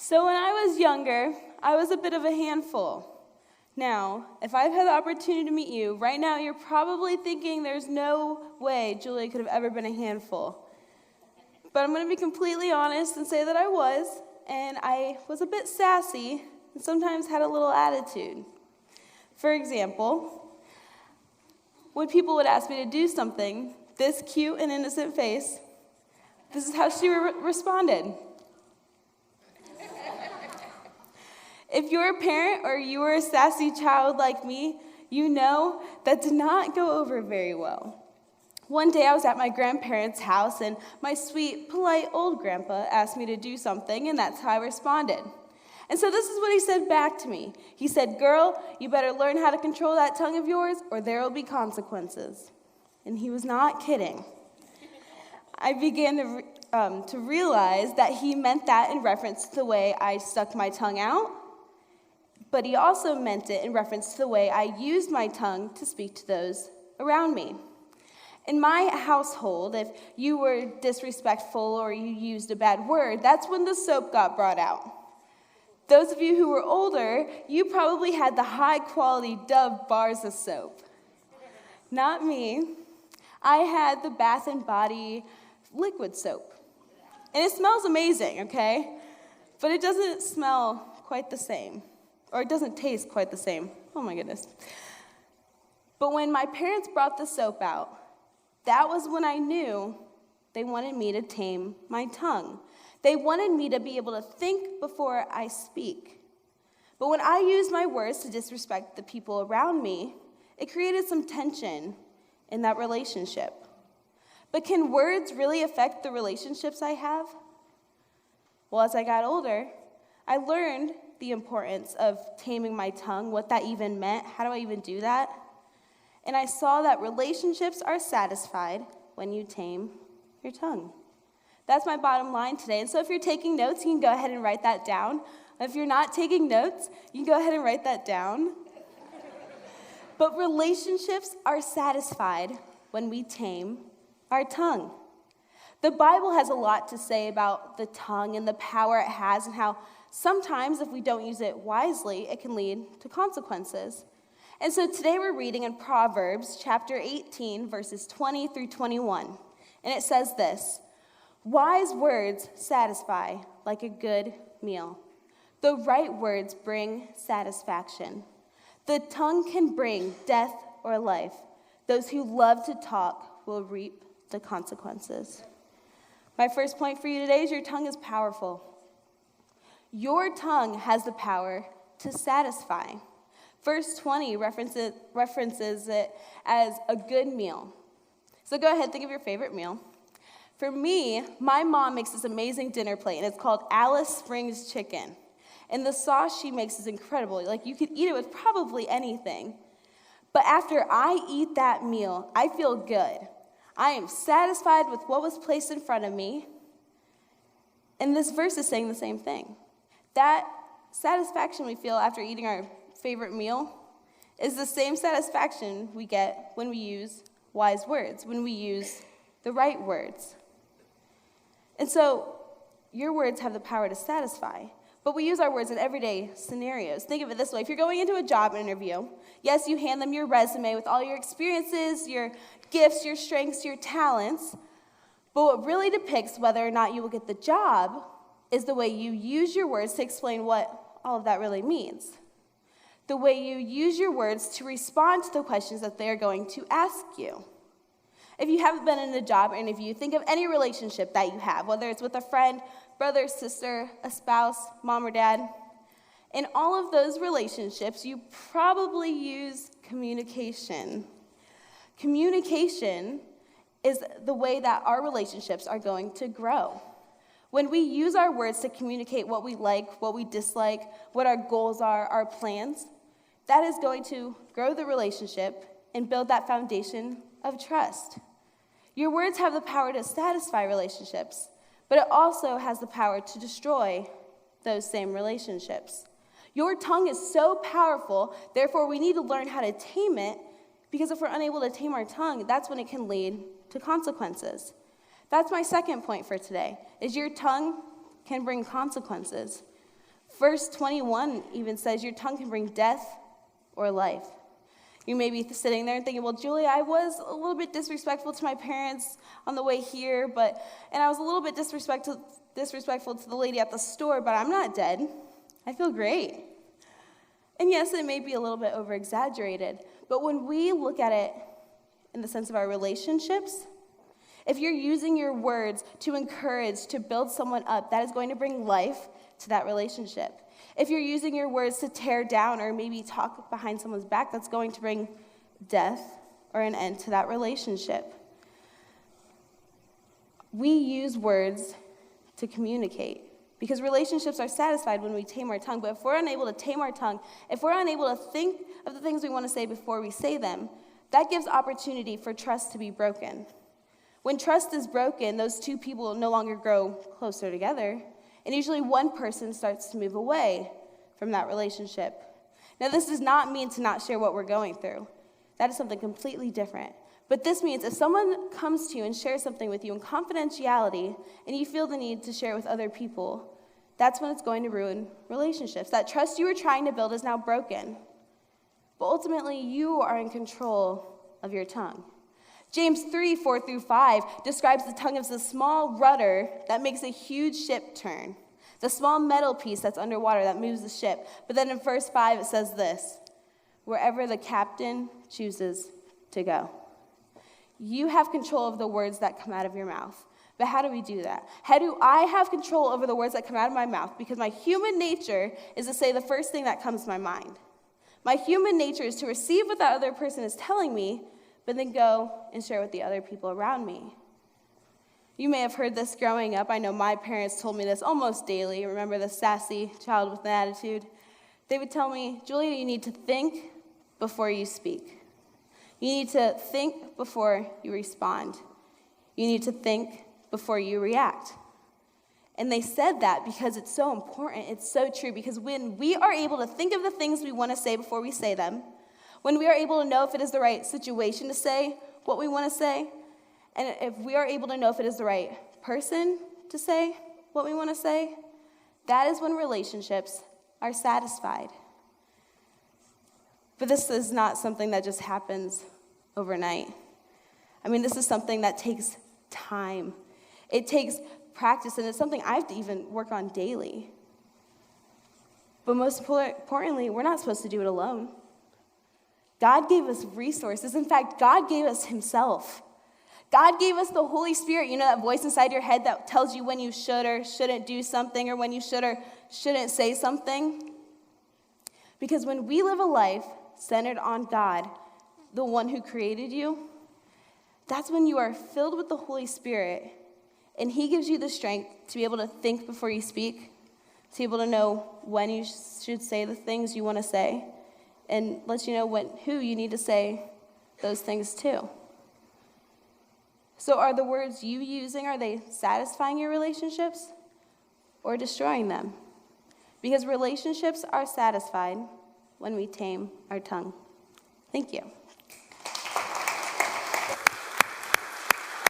So when I was younger, I was a bit of a handful. Now, if I've had the opportunity to meet you, right now you're probably thinking there's no way Julia could have ever been a handful. But I'm going to be completely honest and say that I was, and I was a bit sassy and sometimes had a little attitude. For example, when people would ask me to do something, this cute and innocent face, this is how she responded. If you're a parent or you were a sassy child like me, you know that did not go over very well. One day I was at my grandparents' house and my sweet, polite old grandpa asked me to do something, and that's how I responded. And so this is what he said back to me. He said, "Girl, you better learn how to control that tongue of yours or there will be consequences." And he was not kidding. I began to realize that he meant that in reference to the way I stuck my tongue out, but he also meant it in reference to the way I used my tongue to speak to those around me. In my household, if you were disrespectful or you used a bad word, that's when the soap got brought out. Those of you who were older, you probably had the high-quality Dove bars of soap. Not me. I had the Bath and Body liquid soap. And it smells amazing, okay? But it doesn't smell quite the same. Or it doesn't taste quite the same. Oh my goodness. But when my parents brought the soap out, that was when I knew they wanted me to tame my tongue. They wanted me to be able to think before I speak. But when I used my words to disrespect the people around me, it created some tension in that relationship. But can words really affect the relationships I have? Well, as I got older, I learned the importance of taming my tongue, what that even meant, how do I even do that? And I saw that relationships are satisfied when you tame your tongue. That's my bottom line today. And so if you're taking notes, you can go ahead and write that down. If you're not taking notes, you can go ahead and write that down. But relationships are satisfied when we tame our tongue. The Bible has a lot to say about the tongue and the power it has and how sometimes if we don't use it wisely, it can lead to consequences. And so today we're reading in Proverbs chapter 18, verses 20 through 21. And it says this: "Wise words satisfy like a good meal. The right words bring satisfaction. The tongue can bring death or life. Those who love to talk will reap the consequences." My first point for you today is your tongue is powerful. Your tongue has the power to satisfy. Verse 20 references it as a good meal. So go ahead, think of your favorite meal. For me, my mom makes this amazing dinner plate, and it's called Alice Springs chicken. And the sauce she makes is incredible. Like, you could eat it with probably anything. But after I eat that meal, I feel good. I am satisfied with what was placed in front of me. And this verse is saying the same thing. That satisfaction we feel after eating our favorite meal is the same satisfaction we get when we use wise words, when we use the right words. And so your words have the power to satisfy, but we use our words in everyday scenarios. Think of it this way. If you're going into a job interview, yes, you hand them your resume with all your experiences, your gifts, your strengths, your talents, but what really depicts whether or not you will get the job is the way you use your words to explain what all of that really means. The way you use your words to respond to the questions that they're going to ask you. If you haven't been in a job interview, think of any relationship that you have, whether it's with a friend, brother, sister, a spouse, mom or dad. In all of those relationships, you probably use communication. Communication is the way that our relationships are going to grow. When we use our words to communicate what we like, what we dislike, what our goals are, our plans, that is going to grow the relationship and build that foundation of trust. Your words have the power to satisfy relationships, but it also has the power to destroy those same relationships. Your tongue is so powerful, therefore we need to learn how to tame it, because if we're unable to tame our tongue, that's when it can lead to consequences. That's my second point for today, is your tongue can bring consequences. Verse 21 even says your tongue can bring death or life. You may be sitting there and thinking, well, Julie, I was a little bit disrespectful to my parents on the way here, and I was a little bit disrespectful to the lady at the store, but I'm not dead. I feel great. And yes, it may be a little bit over-exaggerated, but when we look at it in the sense of our relationships, if you're using your words to encourage, to build someone up, that is going to bring life to that relationship. If you're using your words to tear down or maybe talk behind someone's back, that's going to bring death or an end to that relationship. We use words to communicate because relationships are satisfied when we tame our tongue. But if we're unable to tame our tongue, if we're unable to think of the things we want to say before we say them, that gives opportunity for trust to be broken. When trust is broken, those two people no longer grow closer together. And usually one person starts to move away from that relationship. Now, this does not mean to not share what we're going through. That is something completely different. But this means if someone comes to you and shares something with you in confidentiality, and you feel the need to share it with other people, that's when it's going to ruin relationships. That trust you were trying to build is now broken. But ultimately, you are in control of your tongue. James 3:4-5 describes the tongue as the small rudder that makes a huge ship turn, the small metal piece that's underwater that moves the ship. But then in verse 5 it says this, wherever the captain chooses to go. You have control of the words that come out of your mouth. But how do we do that? How do I have control over the words that come out of my mouth? Because my human nature is to say the first thing that comes to my mind. My human nature is to receive what that other person is telling me, but then go and share with the other people around me. You may have heard this growing up. I know my parents told me this almost daily. Remember the sassy child with an attitude? They would tell me, Julia, you need to think before you speak. You need to think before you respond. You need to think before you react. And they said that because it's so important. It's so true. Because when we are able to think of the things we want to say before we say them, when we are able to know if it is the right situation to say what we want to say, and if we are able to know if it is the right person to say what we want to say, that is when relationships are satisfied. But this is not something that just happens overnight. I mean, this is something that takes time. It takes practice, and it's something I have to even work on daily. But most importantly, we're not supposed to do it alone. God gave us resources. In fact, God gave us himself. God gave us the Holy Spirit. You know that voice inside your head that tells you when you should or shouldn't do something or when you should or shouldn't say something? Because when we live a life centered on God, the one who created you, that's when you are filled with the Holy Spirit, and he gives you the strength to be able to think before you speak, to be able to know when you should say the things you want to say, and lets you know who you need to say those things to. So are the words you using, are they satisfying your relationships or destroying them? Because relationships are satisfied when we tame our tongue. Thank you.